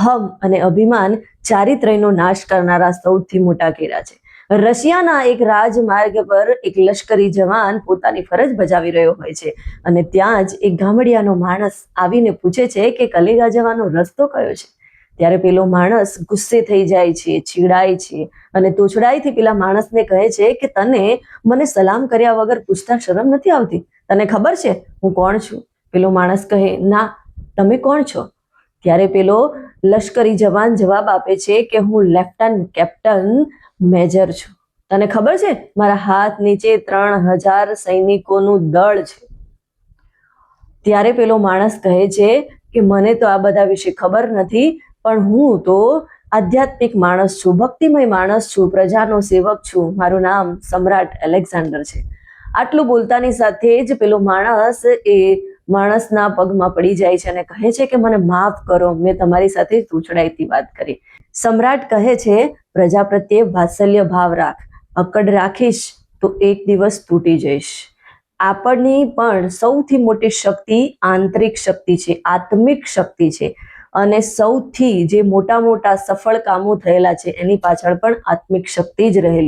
અહમ અને અભિમાન ચારિત્ર્યનો નાશ કરનારા સૌથી મોટા કેરા છે. રશિયાના એક રાજમાર્ગ પર એક લશ્કરી જવાન પોતાની ફરજ બજાવી રહ્યો હોય છે અને ત્યાં જ એક ગામડિયાનો માણસ આવીને પૂછે છે કે કલેગા જવાનો રસ્તો કયો છે. ત્યારે પેલો માણસ ગુસ્સે થઈ જાય છે, ચીડાય છે અને તોછડાઈથી પેલા માણસને કહે છે કે તને મને સલામ કર્યા વગર પૂછતા શરમ નથી આવતી? તને ખબર છે હું કોણ છું? પેલો માણસ કહે, ના, તમે કોણ છો? ત્યારે પેલો લશ્કરી જવાન જવાબ આપે છે કે હું લેફ્ટનન્ટ કેપ્ટન મેજર છું. તને ખબર છે મારા હાથ નીચે 3000 સૈનિકોનું દળ છે. ત્યારે પેલો માણસ કહે છે કે મને તો આ બધા વિશે ખબર નથી, પણ હું તો આધ્યાત્મિક માણસ છું, ભક્તિમય માણસ છું, પ્રજાનો સેવક છું. મારું નામ સમ્રાટ એલેક્ઝાન્ડર છે. આટલું બોલતાની સાથે જ પેલો માણસ એ માણસના પગમાં પડી જાય છે અને કહે છે કે મને માફ કરો, મેં તમારી સાથે તોછડાઈથી વાત કરી. સમ્રાટ કહે છે, પ્રજા પ્રત્યે વાત્સલ્ય ભાવ રાખ, અકડ રાખીશ તો એક દિવસ તૂટી જઈશ. આપણની પણ સૌથી મોટી શક્તિ આંતરિક શક્તિ છે, આત્મિક શક્તિ છે અને સૌથી જે મોટા મોટા સફળ કામો થયેલા છે એની પાછળ પણ આત્મિક શક્તિ જ રહેલી